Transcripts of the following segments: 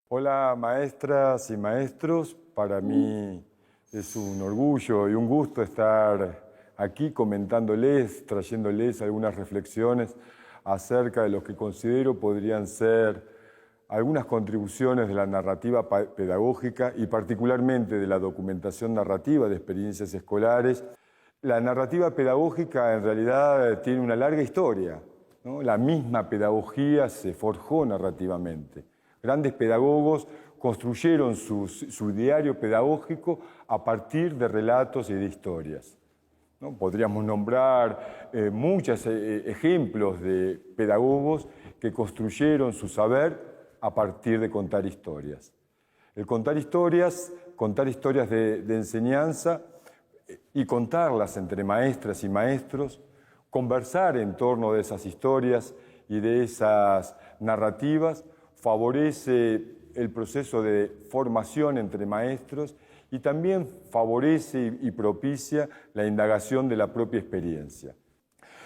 Hola maestras y maestros, para mí es un orgullo y un gusto estar aquí comentándoles, trayéndoles algunas reflexiones acerca de lo que considero podrían ser algunas contribuciones de la narrativa pedagógica y particularmente de la documentación narrativa de experiencias escolares. La narrativa pedagógica en realidad tiene una larga historia, ¿no? La misma pedagogía se forjó narrativamente. Grandes pedagogos construyeron su diario pedagógico a partir de relatos y de historias, ¿no? Podríamos nombrar muchos ejemplos de pedagogos que construyeron su saber a partir de contar historias. El contar historias de enseñanza y contarlas entre maestras y maestros, conversar en torno de esas historias y de esas narrativas, favorece el proceso de formación entre maestros y también favorece y propicia la indagación de la propia experiencia.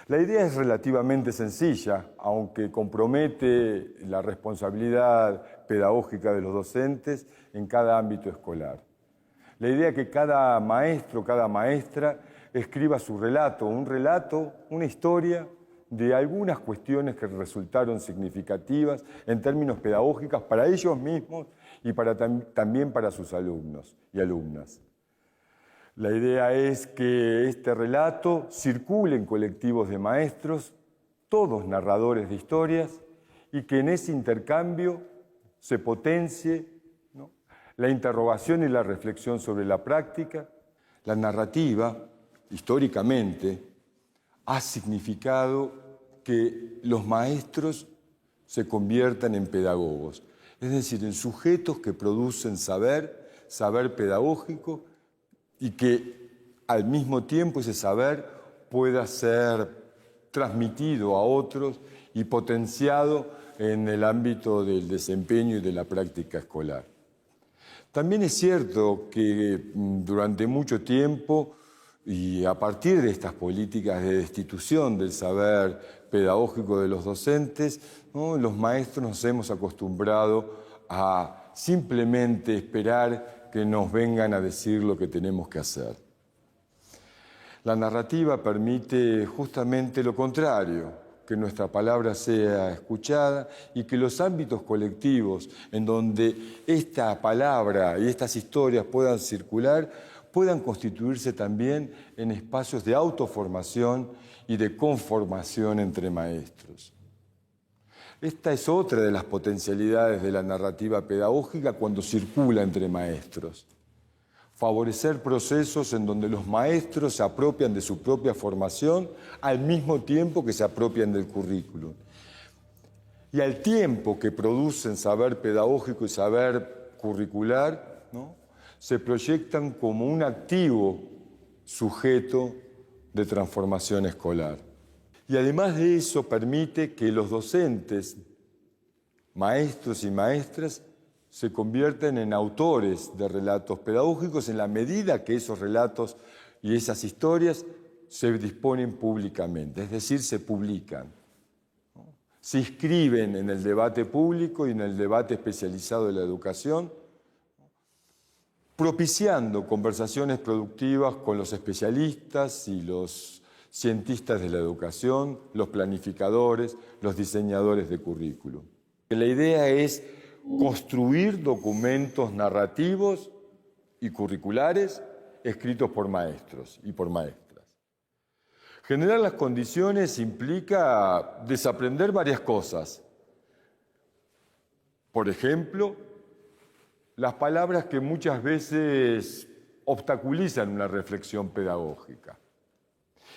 La idea es relativamente sencilla, aunque compromete la responsabilidad pedagógica de los docentes en cada ámbito escolar. La idea es que cada maestro, cada maestra escriba su relato, una historia de algunas cuestiones que resultaron significativas en términos pedagógicos para ellos mismos y también para sus alumnos y alumnas. La idea es que este relato circule en colectivos de maestros, todos narradores de historias, y que en ese intercambio se potencie, ¿no?, la interrogación y la reflexión sobre la práctica. La narrativa, históricamente, ha significado que los maestros se conviertan en pedagogos, es decir, en sujetos que producen saber pedagógico, y que al mismo tiempo ese saber pueda ser transmitido a otros y potenciado en el ámbito del desempeño y de la práctica escolar. También es cierto que durante mucho tiempo y a partir de estas políticas de destitución del saber pedagógico de los docentes, ¿no?, los maestros nos hemos acostumbrado a simplemente esperar que nos vengan a decir lo que tenemos que hacer. La narrativa permite justamente lo contrario, que nuestra palabra sea escuchada y que los ámbitos colectivos en donde esta palabra y estas historias puedan circular, puedan constituirse también en espacios de autoformación y de conformación entre maestros. Esta es otra de las potencialidades de la narrativa pedagógica cuando circula entre maestros. Favorecer procesos en donde los maestros se apropian de su propia formación al mismo tiempo que se apropian del currículum. Y al tiempo que producen saber pedagógico y saber curricular, ¿no?, se proyectan como un activo sujeto de transformación escolar. Y además de eso permite que los docentes, maestros y maestras, se convierten en autores de relatos pedagógicos en la medida que esos relatos y esas historias se disponen públicamente, es decir, se publican, ¿no?, se inscriben en el debate público y en el debate especializado de la educación, propiciando conversaciones productivas con los especialistas y los cientistas de la educación, los planificadores, los diseñadores de currículum. La idea es construir documentos narrativos y curriculares escritos por maestros y por maestras. Generar las condiciones implica desaprender varias cosas. Por ejemplo, las palabras que muchas veces obstaculizan una reflexión pedagógica.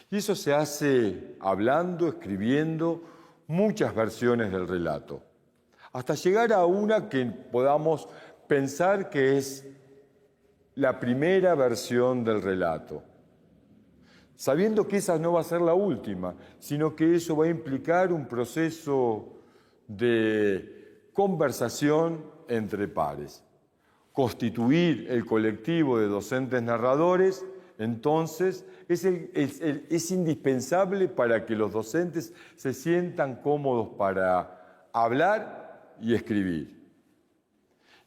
Y eso se hace hablando, escribiendo muchas versiones del relato, hasta llegar a una que podamos pensar que es la primera versión del relato, sabiendo que esa no va a ser la última, sino que eso va a implicar un proceso de conversación entre pares. Constituir el colectivo de docentes narradores, entonces, es indispensable para que los docentes se sientan cómodos para hablar y escribir.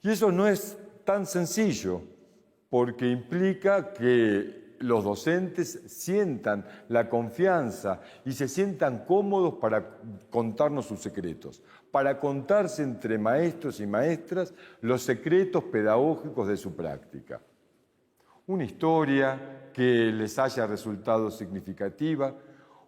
Y eso no es tan sencillo, porque implica que los docentes sientan la confianza y se sientan cómodos para contarnos sus secretos, para contarse entre maestros y maestras los secretos pedagógicos de su práctica. Una historia que les haya resultado significativa,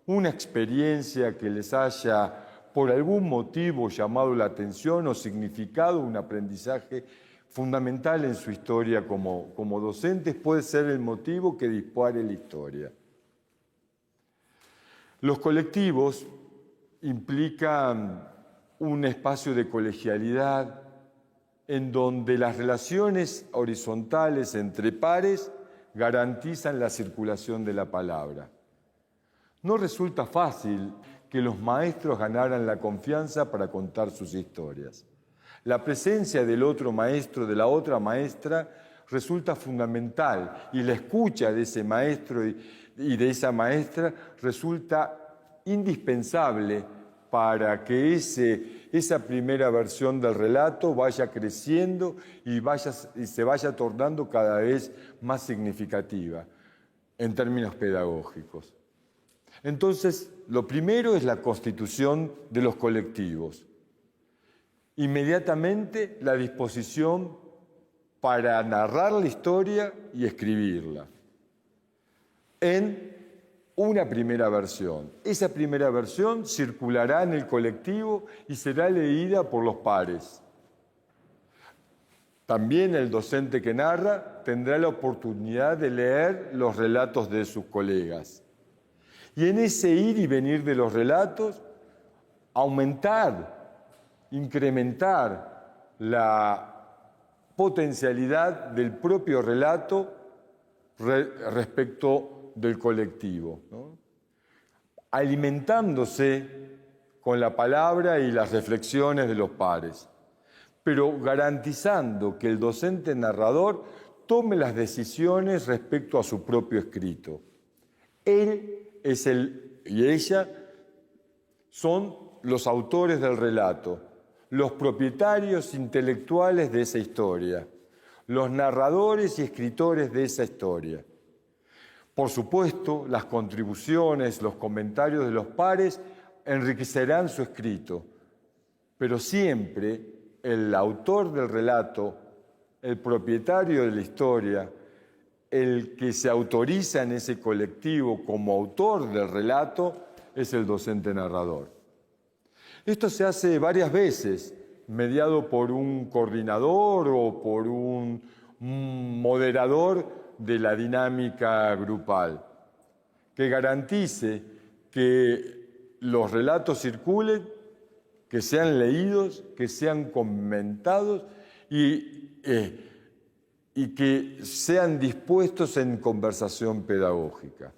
una experiencia que les haya por algún motivo llamado la atención o significado un aprendizaje fundamental en su historia como docentes, puede ser el motivo que dispare la historia. Los colectivos implican un espacio de colegialidad en donde las relaciones horizontales entre pares garantizan la circulación de la palabra. No resulta fácil que los maestros ganaran la confianza para contar sus historias. La presencia del otro maestro, de la otra maestra, resulta fundamental y la escucha de ese maestro y de esa maestra resulta indispensable para que esa primera versión del relato vaya creciendo y se vaya tornando cada vez más significativa en términos pedagógicos. Entonces, lo primero es la constitución de los colectivos. Inmediatamente la disposición para narrar la historia y escribirla en una primera versión. Esa primera versión circulará en el colectivo y será leída por los pares. También el docente que narra tendrá la oportunidad de leer los relatos de sus colegas. Y en ese ir y venir de los relatos, incrementar la potencialidad del propio relato respecto del colectivo, ¿no? Alimentándose con la palabra y las reflexiones de los pares, pero garantizando que el docente narrador tome las decisiones respecto a su propio escrito. Él y ella son los autores del relato, los propietarios intelectuales de esa historia, los narradores y escritores de esa historia. Por supuesto, las contribuciones, los comentarios de los pares enriquecerán su escrito, pero siempre el autor del relato, el propietario de la historia, el que se autoriza en ese colectivo como autor del relato, es el docente narrador. Esto se hace varias veces, mediado por un coordinador o por un moderador de la dinámica grupal, que garantice que los relatos circulen, que sean leídos, que sean comentados y que sean dispuestos en conversación pedagógica.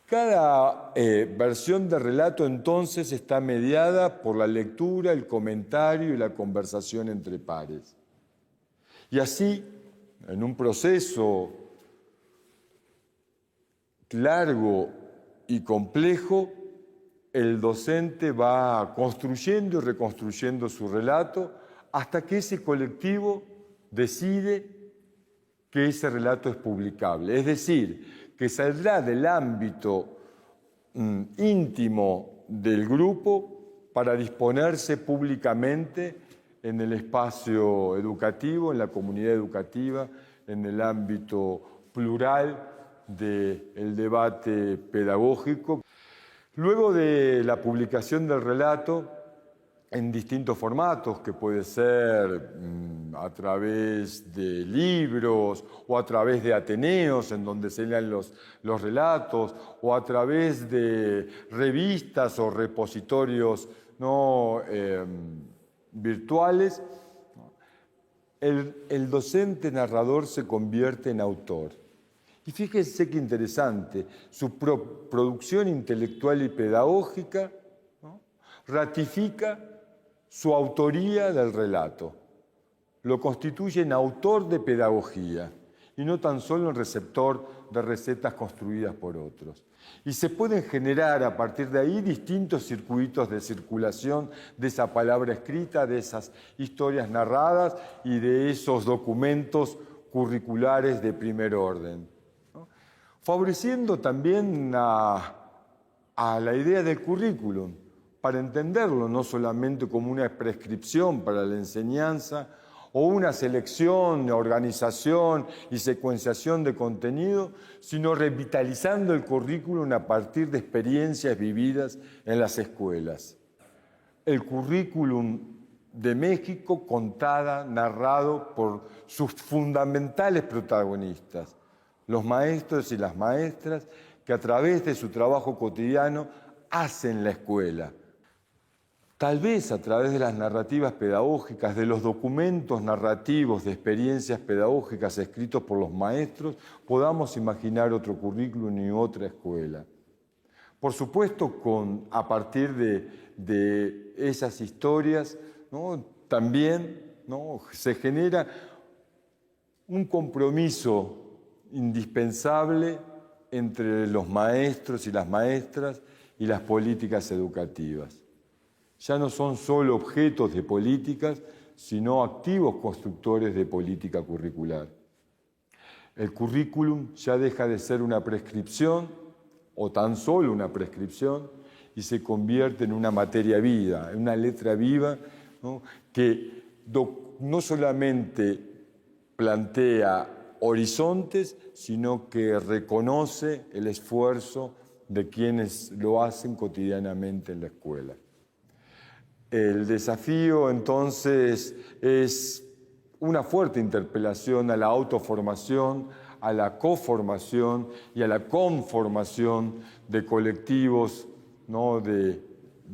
Cada versión de relato entonces está mediada por la lectura, el comentario y la conversación entre pares. Y así, en un proceso largo y complejo, el docente va construyendo y reconstruyendo su relato hasta que ese colectivo decide que ese relato es publicable. Es decir, que saldrá del ámbito íntimo del grupo para disponerse públicamente en el espacio educativo, en la comunidad educativa, en el ámbito plural del debate pedagógico. Luego de la publicación del relato en distintos formatos, que puede ser a través de libros o a través de ateneos en donde se lean los relatos, o a través de revistas o repositorios virtuales, el docente narrador se convierte en autor. Y fíjense qué interesante, su producción intelectual y pedagógica, ¿no?, ratifica su autoría del relato. Lo constituye en autor de pedagogía y no tan solo en receptor de recetas construidas por otros. Y se pueden generar a partir de ahí distintos circuitos de circulación de esa palabra escrita, de esas historias narradas y de esos documentos curriculares de primer orden, ¿no? Favoreciendo también a la idea del currículum, para entenderlo no solamente como una prescripción para la enseñanza o una selección, organización y secuenciación de contenido, sino revitalizando el currículum a partir de experiencias vividas en las escuelas. El currículum de México contada, narrado por sus fundamentales protagonistas, los maestros y las maestras que a través de su trabajo cotidiano hacen la escuela. Tal vez a través de las narrativas pedagógicas, de los documentos narrativos de experiencias pedagógicas escritos por los maestros, podamos imaginar otro currículum y otra escuela. Por supuesto, a partir de esas historias, ¿no? También, ¿no? Se genera un compromiso indispensable entre los maestros y las maestras y las políticas educativas. Ya no son solo objetos de políticas, sino activos constructores de política curricular. El currículum ya deja de ser una prescripción, o tan solo una prescripción, y se convierte en una materia viva, en una letra viva, ¿no? Que no solamente plantea horizontes, sino que reconoce el esfuerzo de quienes lo hacen cotidianamente en la escuela. El desafío, entonces, es una fuerte interpelación a la autoformación, a la coformación y a la conformación de colectivos, ¿no? de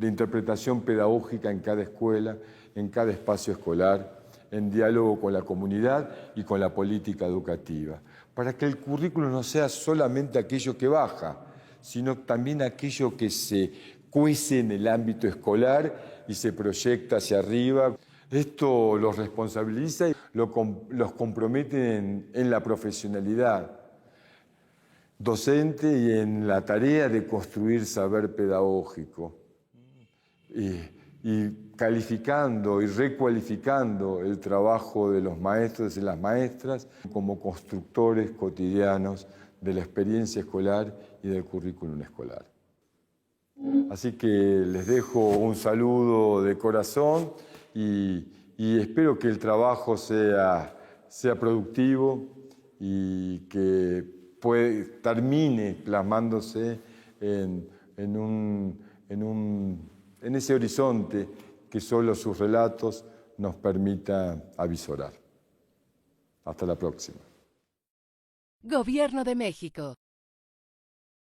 interpretación pedagógica en cada escuela, en cada espacio escolar, en diálogo con la comunidad y con la política educativa, para que el currículo no sea solamente aquello que baja, sino también aquello que se cuece en el ámbito escolar y se proyecta hacia arriba. Esto los responsabiliza y los compromete en la profesionalidad docente y en la tarea de construir saber pedagógico. Y calificando y recualificando el trabajo de los maestros y las maestras como constructores cotidianos de la experiencia escolar y del currículum escolar. Así que les dejo un saludo de corazón y espero que el trabajo sea productivo y que termine plasmándose en ese horizonte que solo sus relatos nos permitan avisorar. Hasta la próxima. Gobierno de México.